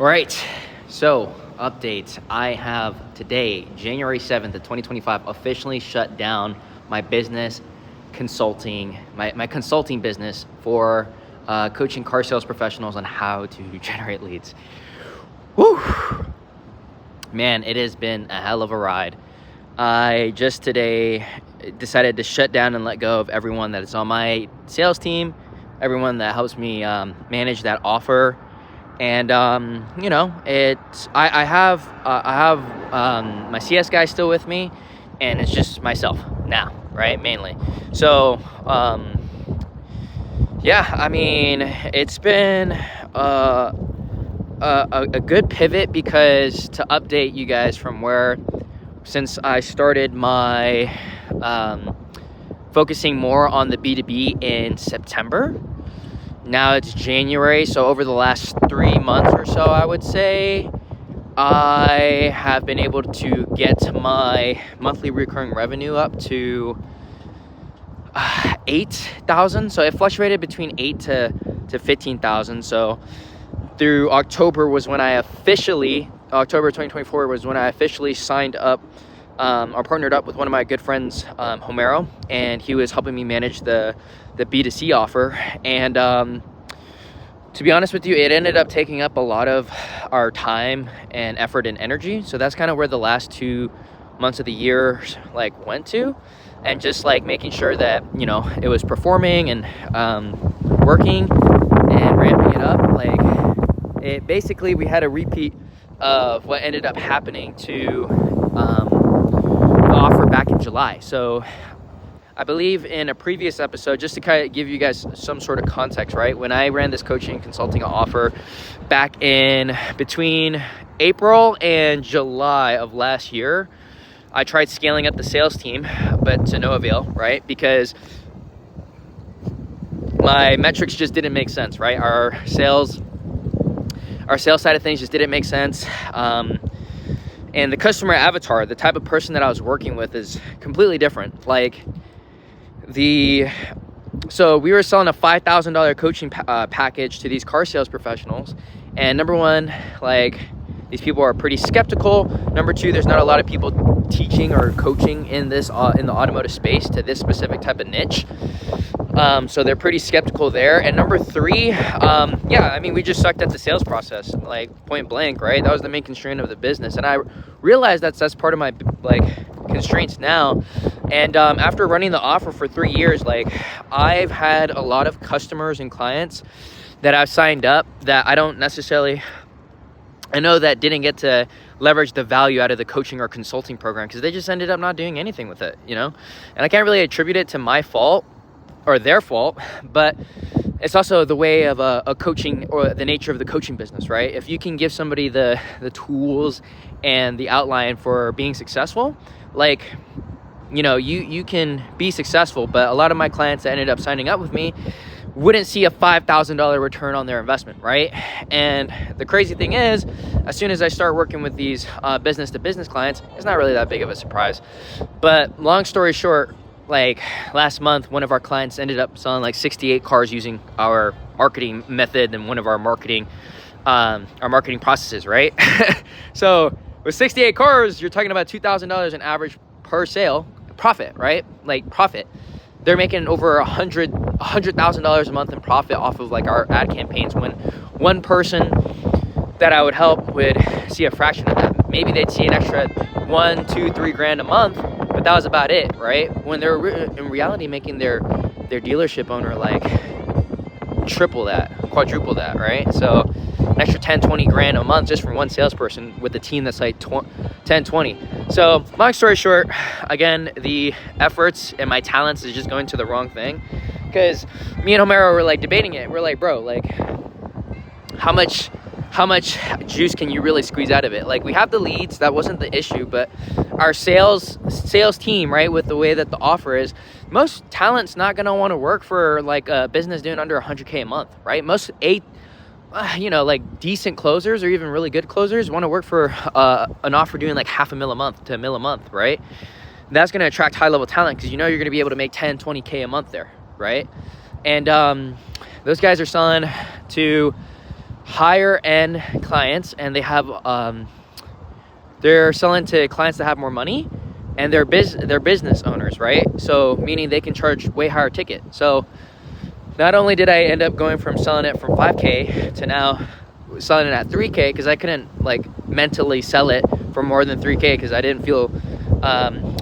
All right, so updates. I have today, January 7th of 2025, officially shut down my business consulting, my consulting business for coaching car sales professionals on how to generate leads. Woo! Man, it has been a hell of a ride. I just today decided to shut down and let go of everyone that is on my sales team, everyone that helps me manage that offer. And I have my CS guy still with me, and it's just myself now, right? Mainly. So I mean, it's been a good pivot, because to update you guys from where, since I started my focusing more on the B2B in September. Now it's January, so over the last 3 months or so, I would say, I have been able to get my monthly recurring revenue up to 8,000. So it fluctuated between 8 to 15,000. So through October was when October 2024 was when I officially signed up or partnered up with one of my good friends, Homero, and he was helping me manage the B2C offer. And to be honest with you, it ended up taking up a lot of our time and effort and energy. So that's kind of where the last 2 months of the year went to, and just making sure that it was performing and working and ramping it up. It basically, we had a repeat of what ended up happening to the offer back in July. So I believe in a previous episode, just to kind of give you guys some sort of context, right? When I ran this coaching and consulting offer back in between April and July of last year, I tried scaling up the sales team, but to no avail, right? Because my metrics just didn't make sense, right? Our sales side of things just didn't make sense. And the customer avatar, the type of person that I was working with, is completely different. So we were selling a $5,000 coaching package to these car sales professionals, and number one, these people are pretty skeptical. Number two, there's not a lot of people teaching or coaching in this in the automotive space to this specific type of niche. So they're pretty skeptical there. And number three, we just sucked at the sales process, point blank, right? That was the main constraint of the business. And I realized that's part of my constraints now. And after running the offer for 3 years, I've had a lot of customers and clients that I've signed up that I know that didn't get to leverage the value out of the coaching or consulting program, because they just ended up not doing anything with it, And I can't really attribute it to my fault or their fault, but it's also the way of a coaching, or the nature of the coaching business, right? If you can give somebody the tools and the outline for being successful, you can be successful. But a lot of my clients that ended up signing up with me wouldn't see a $5,000 return on their investment, right? And the crazy thing is, as soon as I start working with these business-to-business clients, it's not really that big of a surprise. But long story short, last month, one of our clients ended up selling 68 cars using our marketing method and one of our marketing processes, right? So with 68 cars, you're talking about $2,000 in average per sale profit, right? Profit. They're making over $100,000 a month in profit off of our ad campaigns, when one person that I would help would see a fraction of that. Maybe they'd see an extra $1, $2, $3 grand a month, but that was about it, right? When they're in reality making their dealership owner triple that, quadruple that, right? So an extra 10, 20 grand a month just from one salesperson with a team that's 10, 20. So long story short, again, the efforts and my talents is just going to the wrong thing, because me and Homero were debating it. We're bro, how much juice can you really squeeze out of it? We have the leads, that wasn't the issue, but our sales team, right, with the way that the offer is, most talent's not going to want to work for a business doing under 100K a month, right? Most decent closers or even really good closers want to work for an offer doing $500,000 a month to $1 million a month, right? That's going to attract high level talent, because you're going to be able to make 10, 20K a month there, right? And those guys are selling to higher end clients, and they have they're selling to clients that have more money, and they're business owners, right? So meaning they can charge way higher ticket. So not only did I end up going from selling it from 5K to now selling it at 3K, because I couldn't like mentally sell it for more than 3K because I didn't feel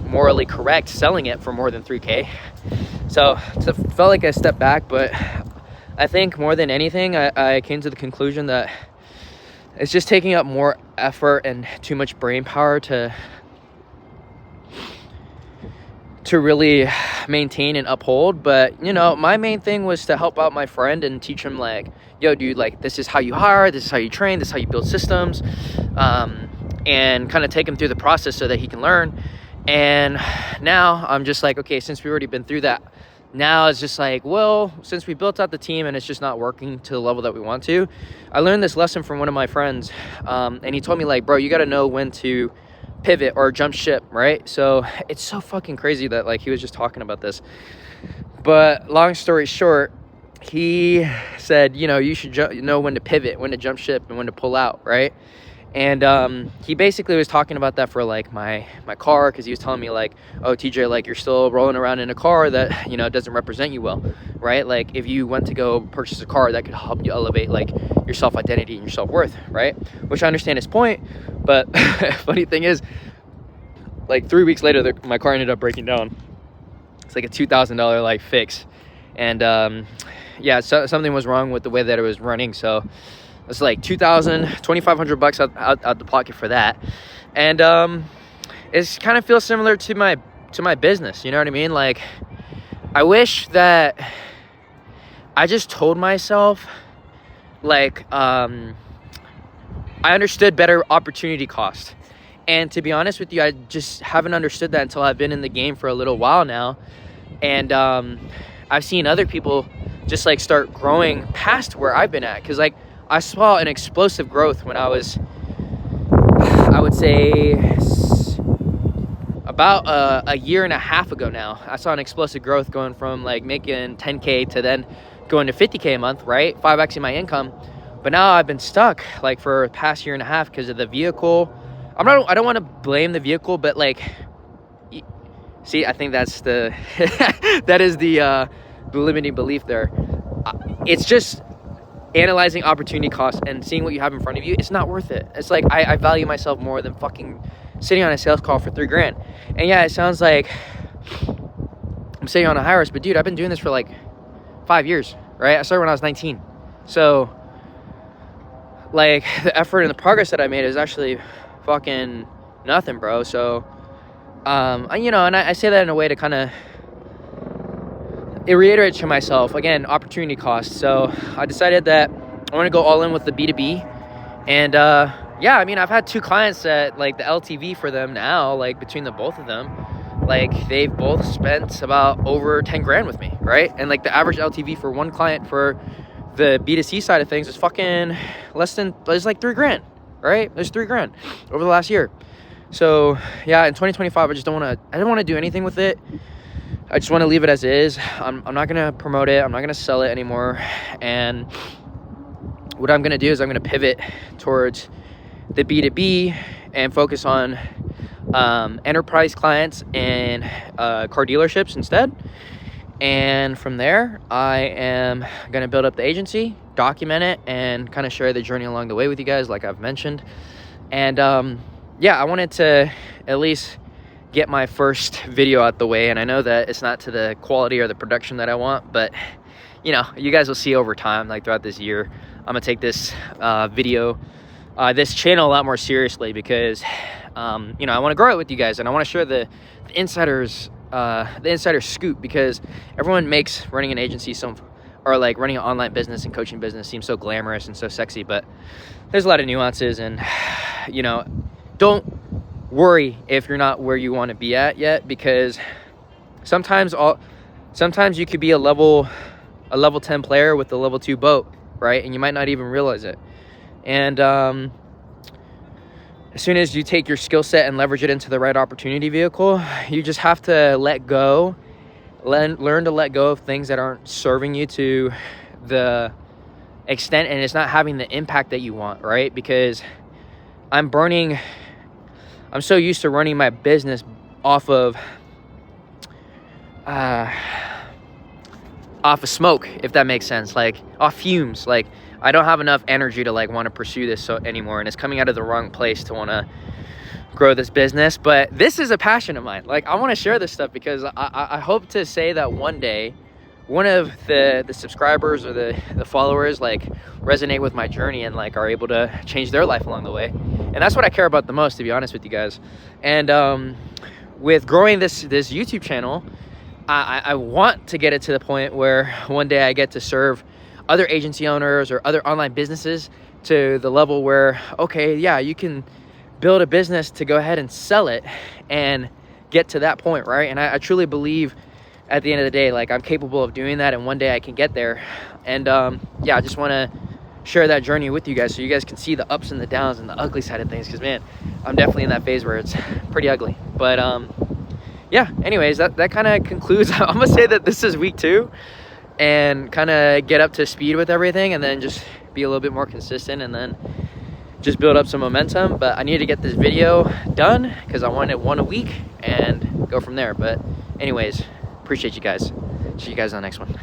morally correct selling it for more than 3K. So it felt like a step back, but I think more than anything, I came to the conclusion that it's just taking up more effort and too much brain power to really maintain and uphold. But you know, my main thing was to help out my friend and teach him like, yo dude, like this is how you hire, this is how you train, this is how you build systems, and kind of take him through the process so that he can learn. And now I'm just like, okay, since we've already been through that, now it's just like, well, since we built out the team and it's just not working to the level that we want to, I learned this lesson from one of my friends, and he told me like, bro, you got to know when to pivot or jump ship, right? So it's so fucking crazy that like he was just talking about this. But long story short, he said, you know, you should know when to pivot, when to jump ship, and when to pull out, right? And he basically was talking about that for like my car, because he was telling me like, oh TJ, like you're still rolling around in a car that, you know, doesn't represent you well, right? Like if you went to go purchase a car that could help you elevate like your self-identity and your self-worth, right? Which I understand his point, but funny thing is, like 3 weeks later my car ended up breaking down. It's like a $2,000 like fix, and yeah, so something was wrong with the way that it was running. So it's like $2,500 out the pocket for that. And it kind of feels similar to my business, you know what I mean? Like I wish that I just told myself like I understood better opportunity cost. And to be honest with you, I just haven't understood that until I've been in the game for a little while now. And I've seen other people just like start growing past where I've been at, because like I saw an explosive growth when I was, I would say about a year and a half ago now. I saw an explosive growth going from like making 10K to then going to 50K a month, right? 5xing my income. But now I've been stuck like for the past year and a half because of the vehicle. I don't want to blame the vehicle, but like, see, I think that's the, that is the limiting belief there. It's just analyzing opportunity costs and seeing what you have in front of you. It's not worth it. It's like I value myself more than fucking sitting on a sales call for $3,000. And yeah, it sounds like I'm sitting on a high horse, but dude, I've been doing this for like 5 years, right? I started when I was 19. So like the effort and the progress that I made is actually fucking nothing, bro. So you know, and I say that in a way to kind of reiterate to myself, again, opportunity cost. So I decided that I want to go all in with the B2B. And yeah, I mean, I've had 2 clients that like the LTV for them now, like between the both of them, like they've both spent about over 10 grand with me, right? And like the average LTV for one client for the B2C side of things is fucking less than, it's like 3 grand, right? There's 3 grand over the last year. So yeah, in 2025, I don't want to do anything with it. I just want to leave it as is. I'm not going to promote it. I'm not going to sell it anymore. And what I'm going to do is I'm going to pivot towards the B2B and focus on enterprise clients and car dealerships instead. And from there, I am going to build up the agency, document it, and kind of share the journey along the way with you guys, like I've mentioned. And yeah, I wanted to at least get my first video out the way, and I know that it's not to the quality or the production that I want, but you know, you guys will see over time, like throughout this year, I'm gonna take this this channel a lot more seriously, because you know, I want to grow it with you guys, and I want to share the insider scoop, because everyone makes running an agency or like running an online business and coaching business seem so glamorous and so sexy, but there's a lot of nuances. And you know, don't worry if you're not where you want to be at yet, because sometimes you could be a level 10 player with a level 2 boat, right? And you might not even realize it. And as soon as you take your skill set and leverage it into the right opportunity vehicle, you just have to let go, learn to let go of things that aren't serving you to the extent, and it's not having the impact that you want, right? Because I'm so used to running my business off of smoke, if that makes sense, like off fumes. Like I don't have enough energy to like want to pursue this anymore, and it's coming out of the wrong place to want to grow this business. But this is a passion of mine. Like I want to share this stuff because I hope to say that one day one of the subscribers or the followers like resonate with my journey and like are able to change their life along the way. And that's what I care about the most, to be honest with you guys. And with growing this YouTube channel, I want to get it to the point where one day I get to serve other agency owners or other online businesses to the level where, okay, yeah, you can build a business to go ahead and sell it and get to that point, right? And I truly believe at the end of the day, like I'm capable of doing that, and one day I can get there. And yeah, I just want to share that journey with you guys so you guys can see the ups and the downs and the ugly side of things, because man, I'm definitely in that phase where it's pretty ugly. But yeah, anyways, that kind of concludes. I'm gonna say that this is week 2 and kind of get up to speed with everything, and then just be a little bit more consistent, and then just build up some momentum. But I need to get this video done because I want it one a week and go from there. But anyways, appreciate you guys. See you guys on the next one.